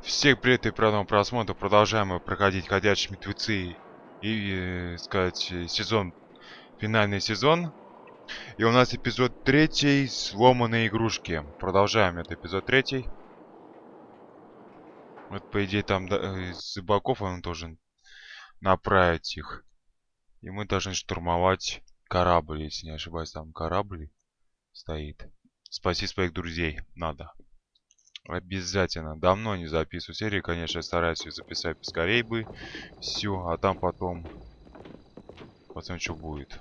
Всех привет и приятного просмотра. Продолжаем мы проходить «Ходячие мертвецы» и, сказать, сезон, финальный сезон. И у нас эпизод 3 «Сломанные игрушки». Продолжаем, это эпизод 3. Вот, по идее, там из боков он должен направить их. И мы должны штурмовать корабль, если не ошибаюсь. Там корабль стоит. Спаси своих друзей. Надо. Обязательно. Давно не записываю серии, конечно, я стараюсь ее записать поскорей бы. Все, а там потом посмотрим, что будет.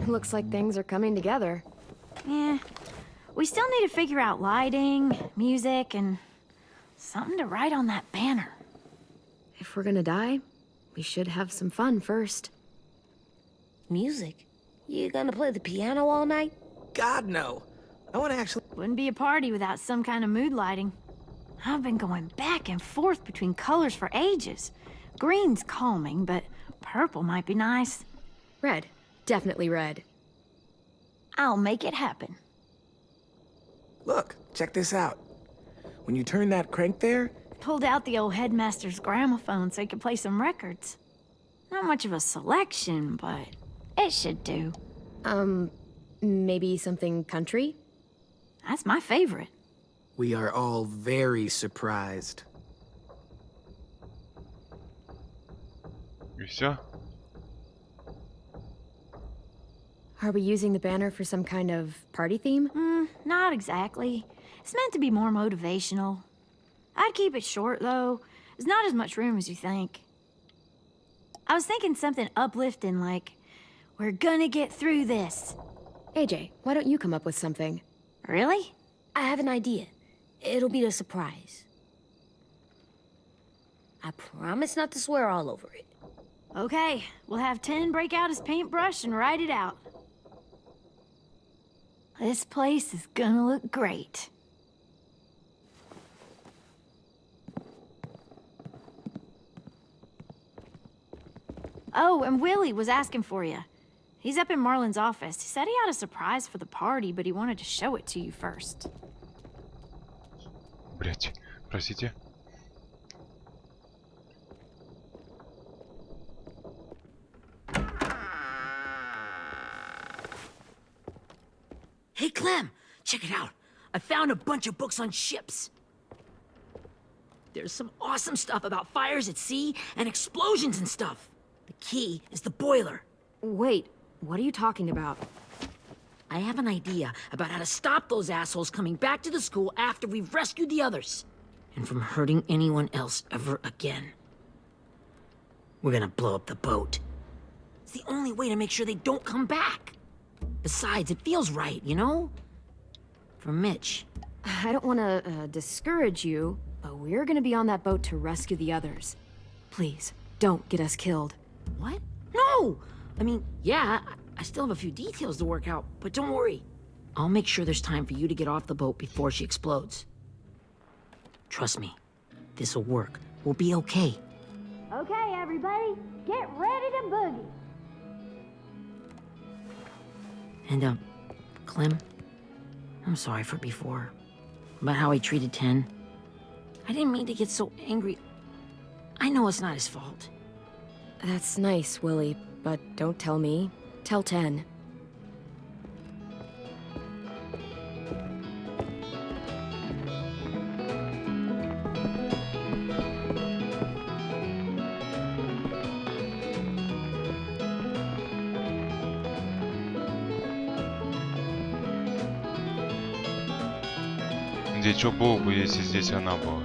Looks like things are coming together. Yeah, we still need to figure out lighting, music, and something to write on that banner. If we're gonna die, we should have some fun first. Music? You gonna play the piano all night? God, no. I want to actually... Wouldn't be a party without some kind of mood lighting. I've been going back and forth between colors for ages. Green's calming, but purple might be nice. Red. Definitely red. I'll make it happen. Look, check this out. When you turn that crank there... Pulled out the old headmaster's gramophone so he could play some records. Not much of a selection, but it should do. Maybe something country? That's my favorite. We are all very surprised. И все? Are we using the banner for some kind of party theme? Not exactly. It's meant to be more motivational. I'd keep it short, though. There's not as much room as you think. I was thinking something uplifting like, "We're gonna get through this." AJ, why don't you come up with something? Really? I have an idea. It'll be a surprise. I promise not to swear all over it. Okay, we'll have 10 break out his paintbrush and write it out. This place is gonna look great. Oh, and Willie was asking for you. He's up in Marlin's office. He said he had a surprise for the party, but he wanted to show it to you first. Блять, простите. Hey, Clem, check it out. I found a bunch of books on ships. There's some awesome stuff about fires at sea and explosions and stuff. The key is the boiler. Wait, what are you talking about? I have an idea about how to stop those assholes coming back to the school after we've rescued the others. And from hurting anyone else ever again. We're gonna blow up the boat. It's the only way to make sure they don't come back. Besides, it feels right, you know? For Mitch. I don't want to discourage you, but we're gonna be on that boat to rescue the others. Please, don't get us killed. What? No! I mean, yeah, I still have a few details to work out, but don't worry. I'll make sure there's time for you to get off the boat before she explodes. Trust me, this'll work. We'll be okay. Okay, everybody, get ready to boogie. And, Clem, I'm sorry for before. About how I treated Ten. I didn't mean to get so angry. I know it's not his fault. That's nice, Willie, but don't tell me. Tell 10. Здесь что было бы, если здесь она была?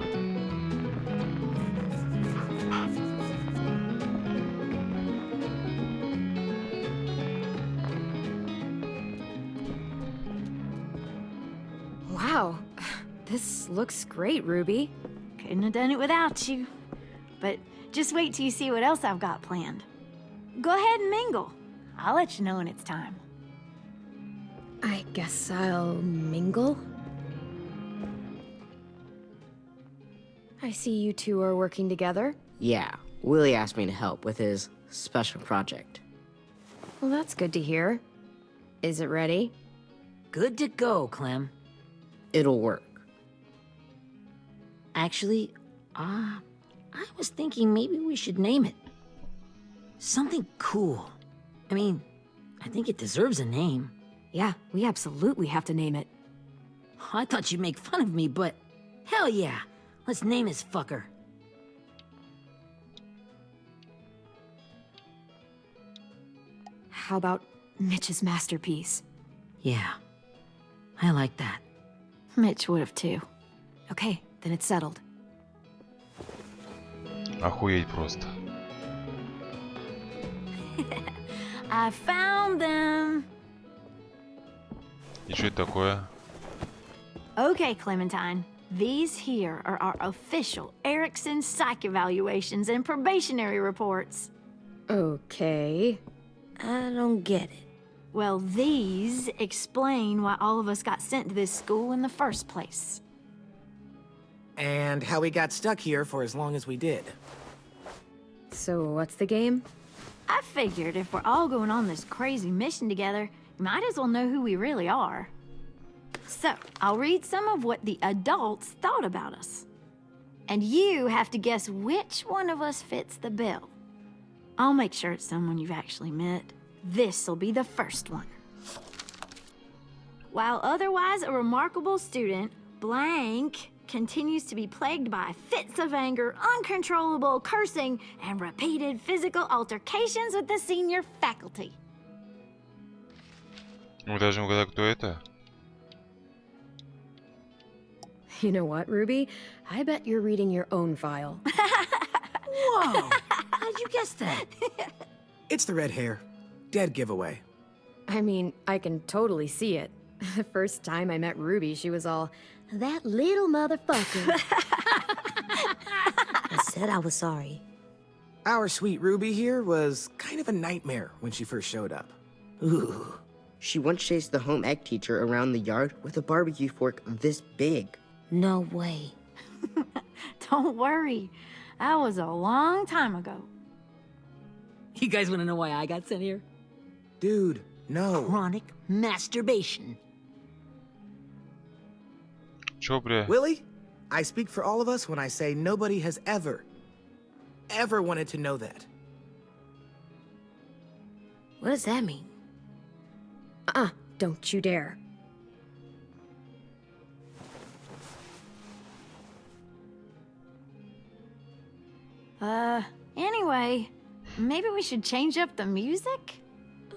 Wow, this looks great, Ruby. Couldn't have done it without you. But just wait till you see what else I've got planned. Go ahead and mingle. I'll let you know when it's time. I guess I'll mingle? I see you two are working together. Yeah, Willie asked me to help with his special project. Well, that's good to hear. Is it ready? Good to go, Clem. It'll work. Actually, I was thinking maybe we should name it. Something cool. I mean, I think it deserves a name. Yeah, we absolutely have to name it. I thought you'd make fun of me, but hell yeah. Let's name this fucker. How about Mitch's masterpiece? Yeah, I like that. Mitch would have too. Okay, then it's settled. Охуеть просто. I found them. И что это такое? Okay, Clementine. These here are our official Erickson psych evaluations and probationary reports. Okay. I don't get it. Well, these explain why all of us got sent to this school in the first place. And how we got stuck here for as long as we did. So what's the game? I figured if we're all going on this crazy mission together, you might as well know who we really are. So, I'll read some of what the adults thought about us. And you have to guess which one of us fits the bill. I'll make sure it's someone you've actually met. This'll be the first one. While otherwise a remarkable student, blank continues to be plagued by fits of anger, uncontrollable cursing, and repeated physical altercations with the senior faculty. Мы должны угадать, кто это? You know what, Ruby? I bet you're reading your own file. Whoa! How'd you guess that? It's the red hair. Dead giveaway. I mean, I can totally see it. The first time I met Ruby, she was all, That little motherfucker. I said I was sorry. Our sweet Ruby here was kind of a nightmare when she first showed up. Ooh. She once chased the home ec teacher around the yard with a barbecue fork this big. No way. Don't worry, that was a long time ago. You guys want to know why I got sent here? Dude, no. Chronic masturbation. Чё, бля? Willie, I speak for all of us when I say nobody has ever wanted to know that. What does that mean? don't you dare. Anyway, maybe we should change up the music?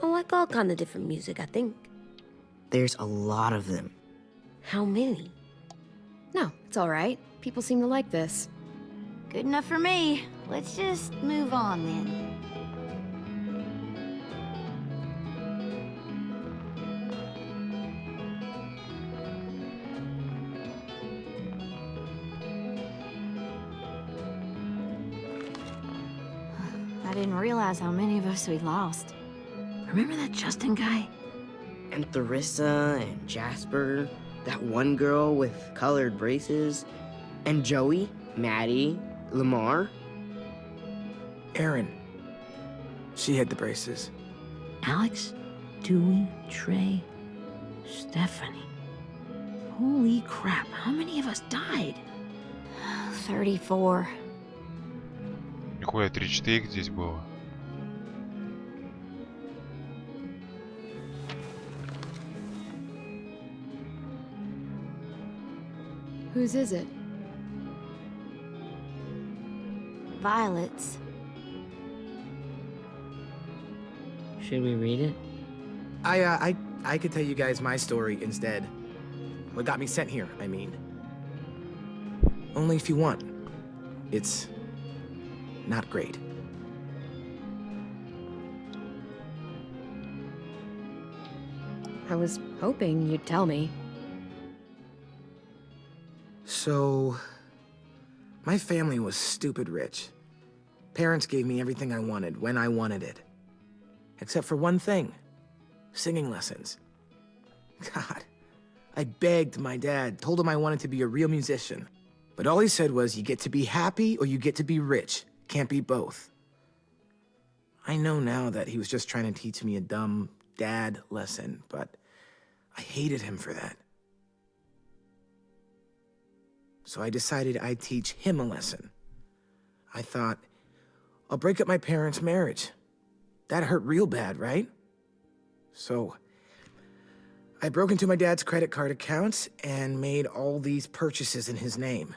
I like all kind of different music, I think. There's a lot of them. How many? No, it's all right. People seem to like this. Good enough for me. Let's just move on then. I didn't realize how many of us we lost. Remember that Justin guy? And Theresa and Jasper, that one girl with colored braces, and Joey, Maddie, Lamar. Erin. She had the braces. Alex, Dewey, Trey, Stephanie. Holy crap, how many of us died? 34. Нихуя, 3-4 здесь было. Whose is it? Violet's. Should we read it? I could tell you guys my story instead. What got me sent here, I mean. Only if you want. It's not great. I was hoping you'd tell me. So, my family was stupid rich. Parents gave me everything I wanted when I wanted it. Except for one thing. Singing lessons. God, I begged my dad, told him I wanted to be a real musician. But all he said was, you get to be happy or you get to be rich. Can't be both. I know now that he was just trying to teach me a dumb dad lesson, but I hated him for that. So I decided I'd teach him a lesson. I thought, I'll break up my parents' marriage. That hurt real bad, right? So I broke into my dad's credit card accounts and made all these purchases in his name.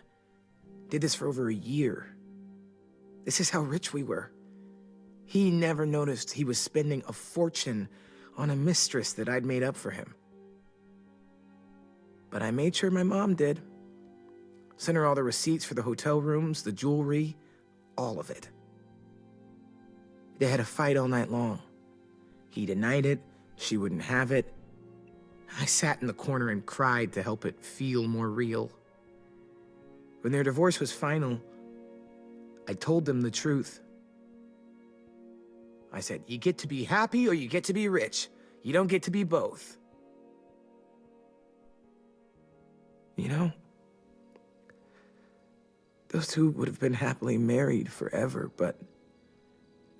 Did this for over a year. This is how rich we were. He never noticed he was spending a fortune on a mistress that I'd made up for him. But I made sure my mom did. Sent her all the receipts for the hotel rooms, the jewelry, all of it. They had a fight all night long. He denied it, she wouldn't have it. I sat in the corner and cried to help it feel more real. When their divorce was final, I told them the truth. I said, you get to be happy or you get to be rich. You don't get to be both. You know, those two would have been happily married forever, but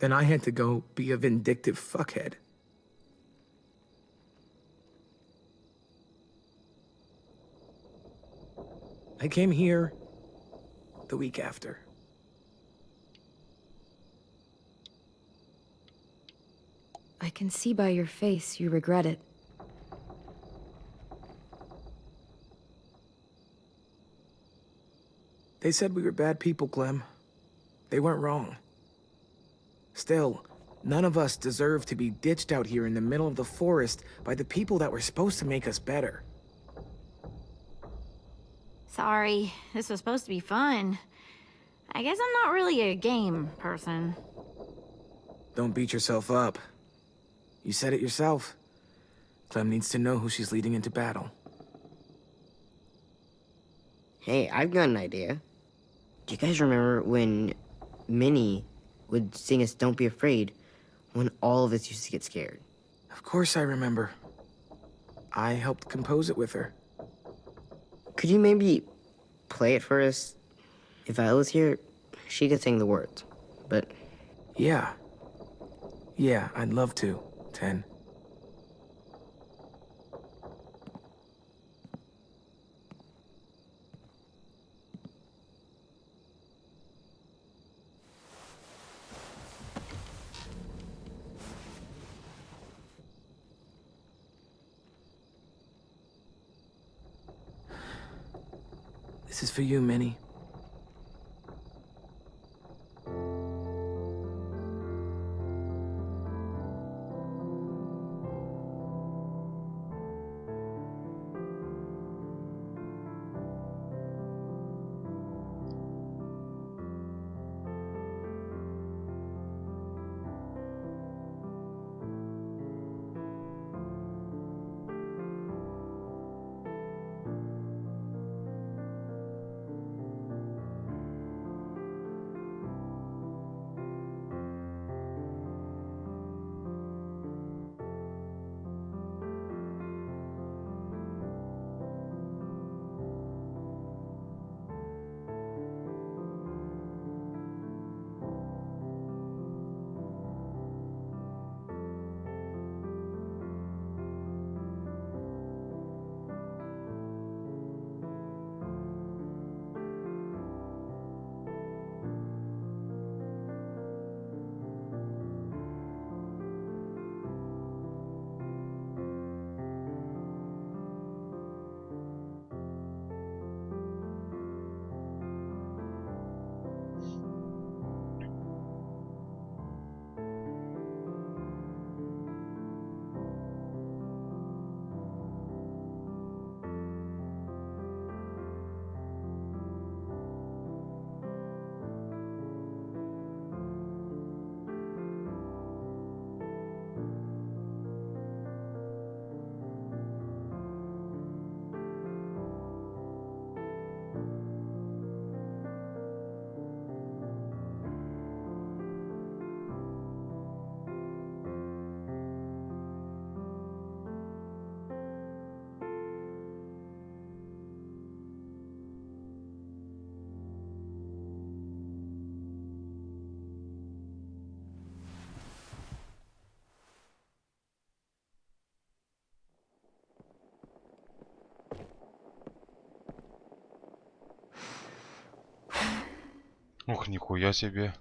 then I had to go be a vindictive fuckhead. I came here the week after. I can see by your face you regret it. They said we were bad people, Clem. They weren't wrong. Still, none of us deserve to be ditched out here in the middle of the forest by the people that were supposed to make us better. Sorry, this was supposed to be fun. I guess I'm not really a game person. Don't beat yourself up. You said it yourself. Clem needs to know who she's leading into battle. Hey, I've got an idea. Do you guys remember when Minnie would sing us Don't Be Afraid when all of us used to get scared? Of course I remember. I helped compose it with her. Could you maybe play it for us? If I was here, she could sing the words, but... Yeah. Yeah, I'd love to, Ten. This is for you, Minnie. Ух, нихуя себе.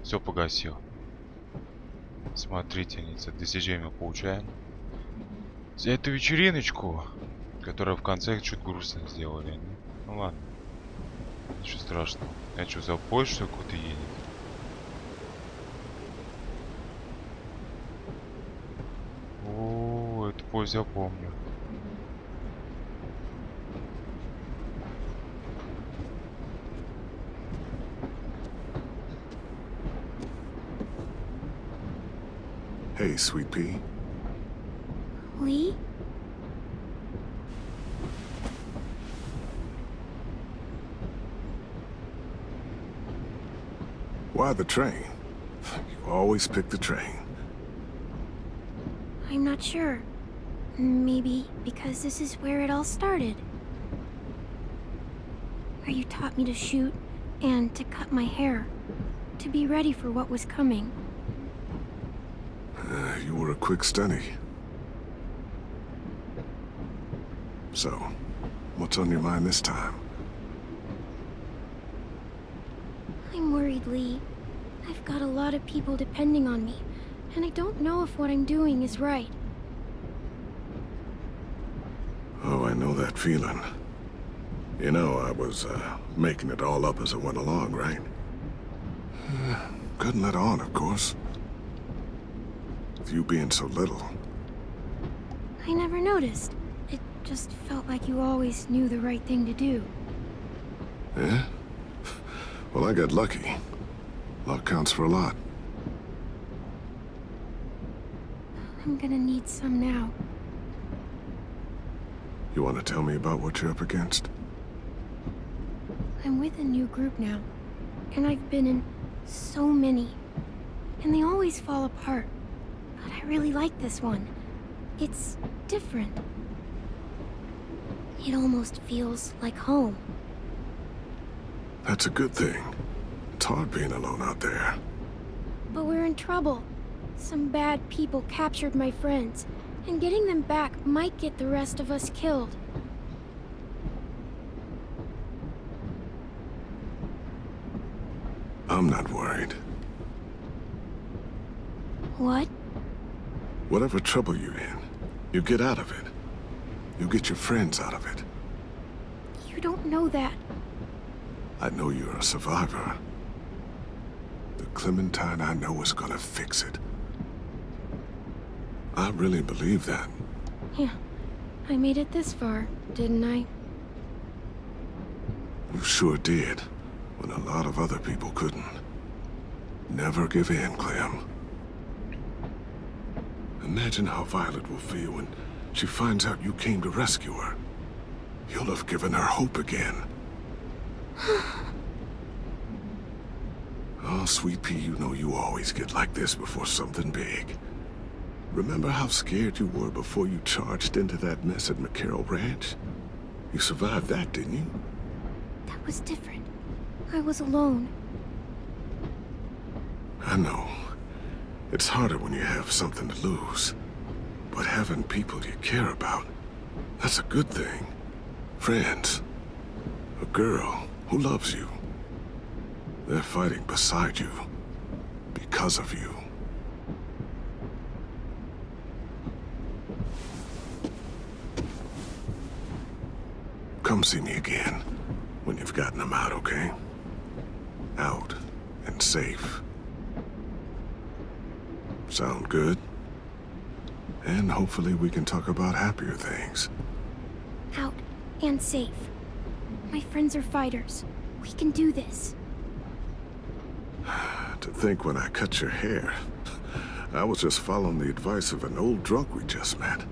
Все погасил. Смотрительница. Достижение мы получаем. За эту вечериночку, которая в конце чуть грустно сделали. Ну ладно. Ничего страшного. Я что, за поезд что какой-то едет? О, это поезд я помню. Hey, Sweet Pea. Lee? Why the train? You always pick the train. I'm not sure. Maybe because this is where it all started. Where you taught me to shoot and to cut my hair. To be ready for what was coming. You were a quick study. So, what's on your mind this time? I'm worried, Lee. I've got a lot of people depending on me, and I don't know if what I'm doing is right. Oh, I know that feeling. You know, I was, making it all up as I went along, right? Couldn't let on, of course. With you being so little. I never noticed. It just felt like you always knew the right thing to do. Yeah? Well, I got lucky. Luck counts for a lot. I'm gonna need some now. You want to tell me about what you're up against? I'm with a new group now, and I've been in so many. And they always fall apart. But I really like this one. It's different. It almost feels like home. That's a good thing. It's hard being alone out there. But we're in trouble. Some bad people captured my friends, and getting them back might get the rest of us killed. I'm not worried. What? Whatever trouble you're in, you get out of it. You get your friends out of it. You don't know that. I know you're a survivor. The Clementine I know is gonna fix it. I really believe that. Yeah, I made it this far, didn't I? You sure did, when a lot of other people couldn't. Never give in, Clem. Imagine how Violet will feel when she finds out you came to rescue her. You'll have given her hope again. Oh, Sweet Pea, you know you always get like this before something big. Remember how scared you were before you charged into that mess at McCarroll Ranch? You survived that, didn't you? That was different. I was alone. I know. It's harder when you have something to lose. But having people you care about, that's a good thing. Friends. A girl who loves you. They're fighting beside you. Because of you. Come see me again when you've gotten them out, okay? Out and safe. Sound good? And hopefully we can talk about happier things. Out and safe. My friends are fighters. We can do this. To think when I cut your hair, I was just following the advice of an old drunk we just met.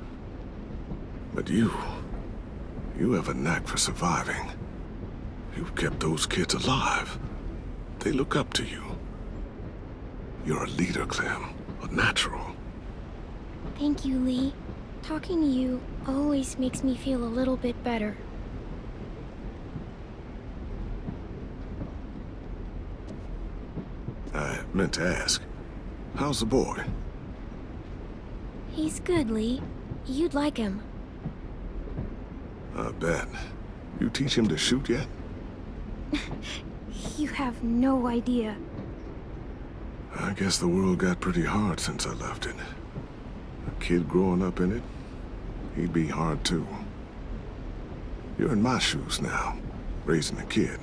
But you have a knack for surviving. You've kept those kids alive. They look up to you. You're a leader, Clem. A natural. Thank you, Lee. Talking to you always makes me feel a little bit better. I meant to ask, how's the boy? He's good, Lee. You'd like him. I bet. You teach him to shoot yet? You have no idea. I guess the world got pretty hard since I left it. A kid growing up in it, he'd be hard too. You're in my shoes now, raising a kid.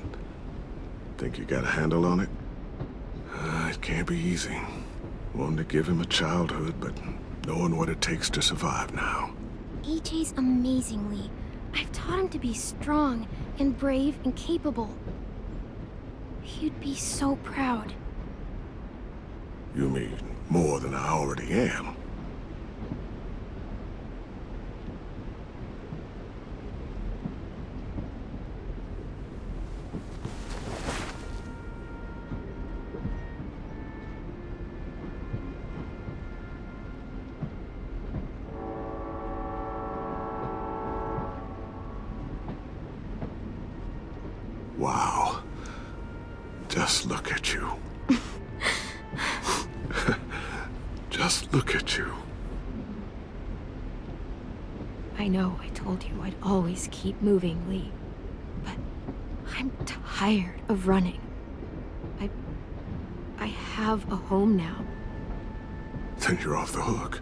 Think you got a handle on it? It can't be easy. Wanting to give him a childhood, but knowing what it takes to survive now. AJ's amazingly. I've taught him to be strong and brave and capable. He'd be so proud. You mean more than I already am? Wow. Just look at you. Just look at you. I know I told you I'd always keep moving, Lee. But I'm tired of running. I have a home now. Then you're off the hook.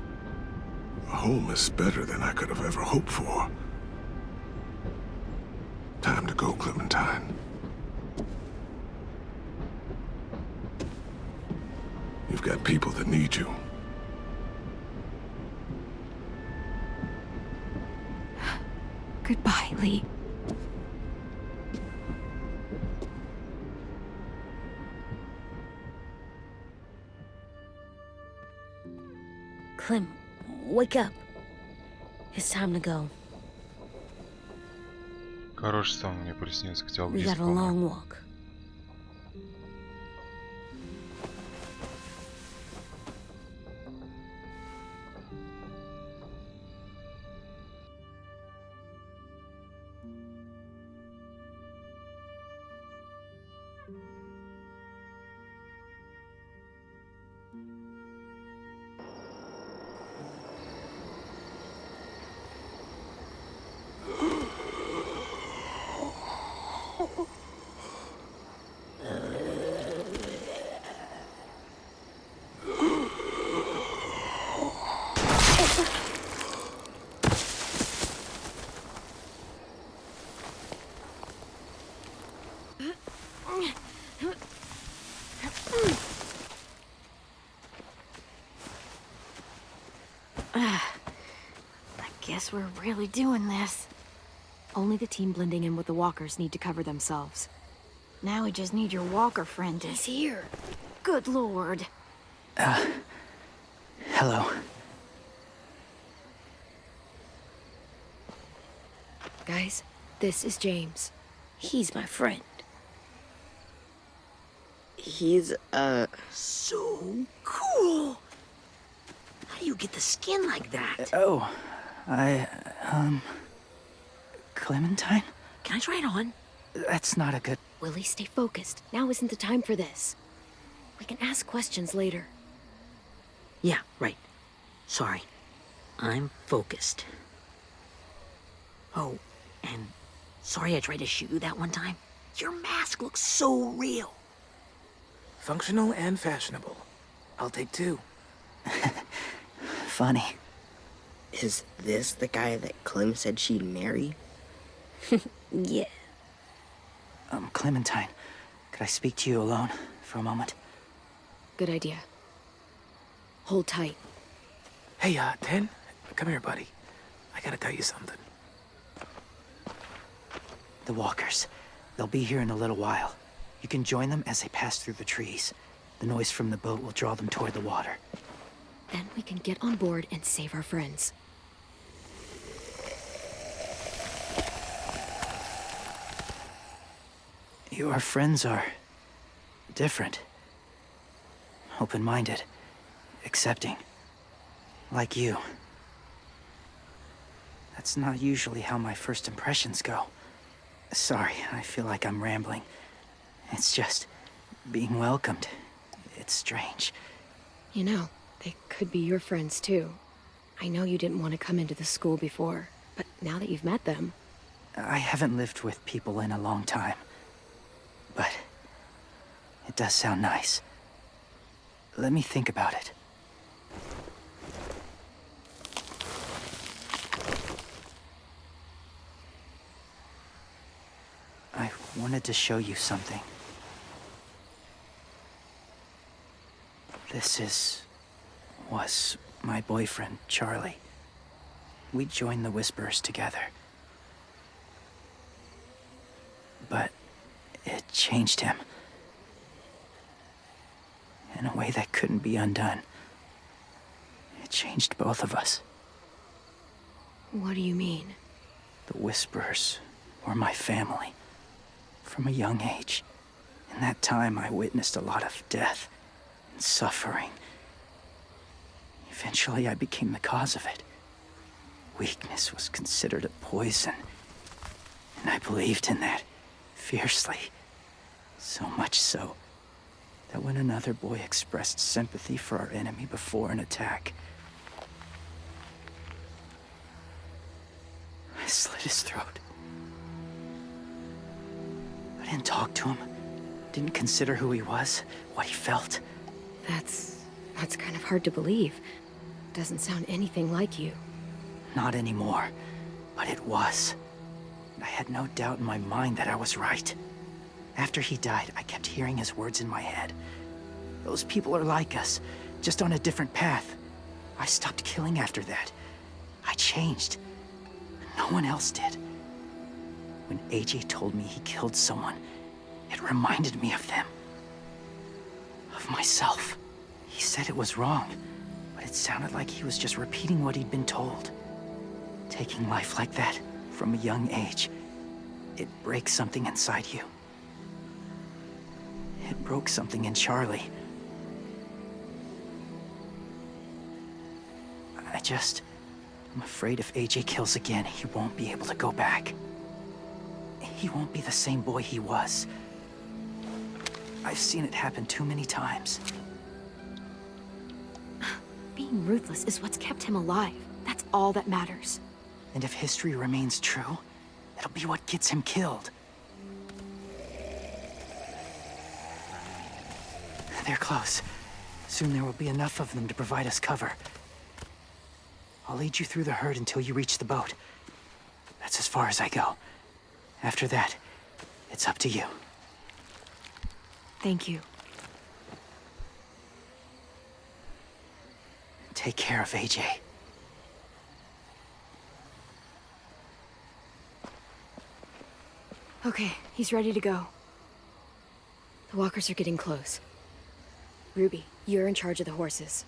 A home is better than I could have ever hoped for. Time to go, Clementine. You've got people that need you. Goodbye, Lee. Clem, wake up. It's time to go. Хороший сон мне приснился, хотел We got a long walk. I guess we're really doing this. Only the team blending in with the walkers need to cover themselves. Now we just need your walker friend to... He's here. Good lord. Hello. Guys, this is James. He's my friend. He's, So cool! How do you get the skin like that? Oh, Clementine? Can I try it on? That's not a good... Willie, stay focused. Now isn't the time for this. We can ask questions later. Yeah, right. Sorry. I'm focused. Oh, and sorry I tried to shoot you that one time. Your mask looks so real. Functional and fashionable. I'll take two. Funny. is this the guy that Clem said she'd marry? Yeah. Clementine, could I speak to you alone for a moment? Good idea. Hold tight. Hey, Ten, come here, buddy. I gotta tell you something. The walkers. They'll be here in a little while. You can join them as they pass through the trees. The noise from the boat will draw them toward the water. Then we can get on board and save our friends. Your friends are different. Open-minded. Accepting. Like you. That's not usually how my first impressions go. Sorry, I feel like I'm rambling. It's just being welcomed. It's strange. You know, they could be your friends too. I know you didn't want to come into the school before, but now that you've met them... I haven't lived with people in a long time. But It does sound nice. Let me think about it. I wanted to show you something. Was my boyfriend, Charlie. We joined the Whisperers together. But it changed him. In a way that couldn't be undone. It changed both of us. What do you mean? The Whisperers were my family. From a young age. In that time, I witnessed a lot of death and suffering. Eventually, I became the cause of it. Weakness was considered a poison. And I believed in that fiercely. So much so that when another boy expressed sympathy for our enemy before an attack, I slit his throat. I didn't talk to him. Didn't consider who he was, what he felt. That's kind of hard to believe. Doesn't sound anything like you. Not anymore, but it was. I had no doubt in my mind that I was right. After he died, I kept hearing his words in my head. Those people are like us, just on a different path. I stopped killing after that. I changed. No one else did. When AJ told me he killed someone, it reminded me of them. Of myself. He said it was wrong, but it sounded like he was just repeating what he'd been told. Taking life like that, from a young age, it breaks something inside you. It broke something in Charlie. I'm afraid if AJ kills again, he won't be able to go back. He won't be the same boy he was. I've seen it happen too many times. Being ruthless is what's kept him alive. That's all that matters. And if history remains true, it'll be what gets him killed. They're close. Soon there will be enough of them to provide us cover. I'll lead you through the herd until you reach the boat. That's as far as I go. After that, it's up to you. Thank you. Take care of AJ. Okay, he's ready to go. The walkers are getting close. Ruby, you're in charge of the horses.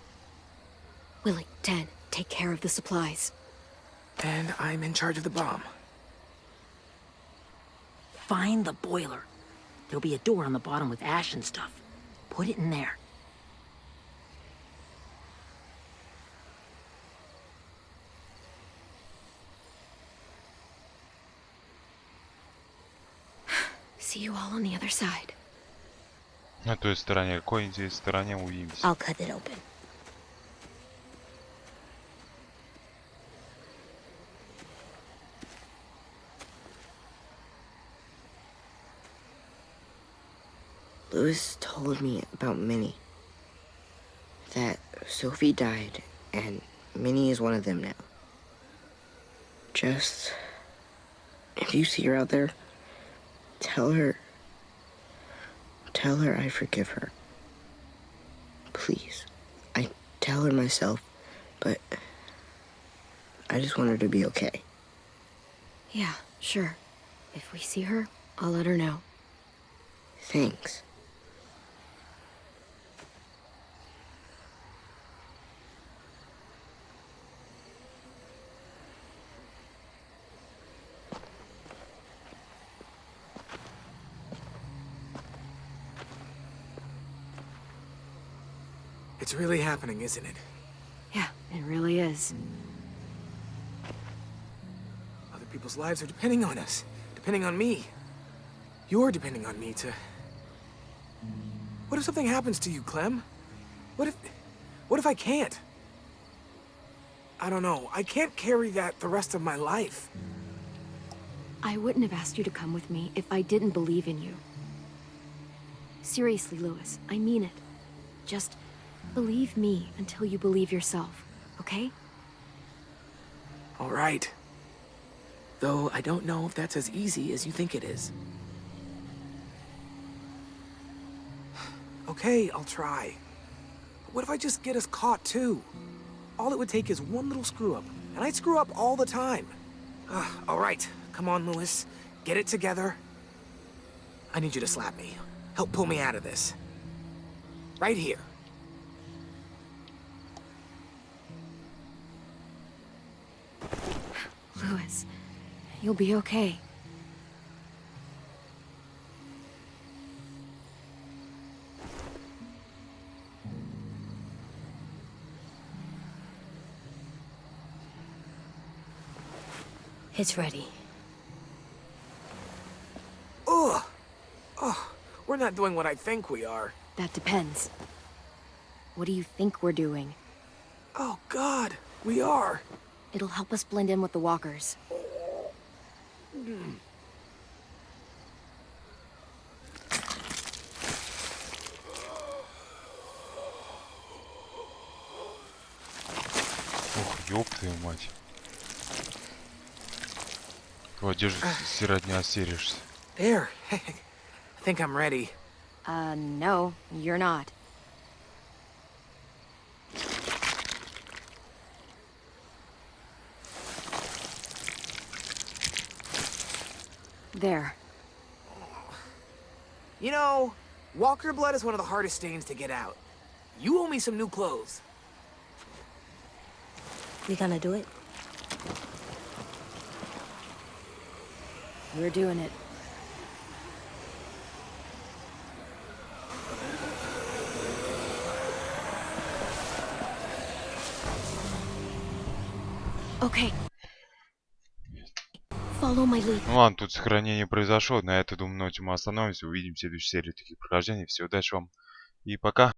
Willie, Dan, take care of the supplies. And I'm in charge of the bomb. Find the boiler. There'll be a door on the bottom with ash and stuff. Put it in there. See you all on the other side. На той стороне. Какой здесь стороне увидимся? I'll cut it open. Louis told me about Minnie. That Sophie died, and Minnie is one of them now. Just... if you see her out there, tell her I forgive her. Please. I tell her myself, but I just want her to be okay. Yeah, sure. If we see her, I'll let her know. Thanks. It's really happening, isn't it? Yeah, it really is. Other people's lives are depending on us. Depending on me. You're depending on me to... What if something happens to you, Clem? What if I can't? I don't know. I can't carry that the rest of my life. I wouldn't have asked you to come with me if I didn't believe in you. Seriously, Lewis, I mean it. Just believe me until you believe yourself, okay? All right. Though I don't know if that's as easy as you think it is. Okay, I'll try. But what if I just get us caught too? All it would take is one little screw up, and I'd screw up all the time. All right, come on, Lewis. Get it together. I need you to slap me. Help pull me out of this. Right here. Lewis, you'll be okay. It's ready. Ugh! Ugh, we're not doing what I think we are. That depends. What do you think we're doing? Oh, God, we are. It'll help us blend in with the walkers. Ох, ёб твою мать. Твою одежду стирать не остеришься. There. I think I'm ready. No, you're not. There. You know, walker blood is one of the hardest stains to get out. You owe me some new clothes. We gonna do it? We're doing it. Okay. Follow my lead. Ну ладно, тут сохранение произошло. На этой, думаю, ноте мы остановимся. Увидимся в следующей серии таких прохождений. Всего удачи вам и пока.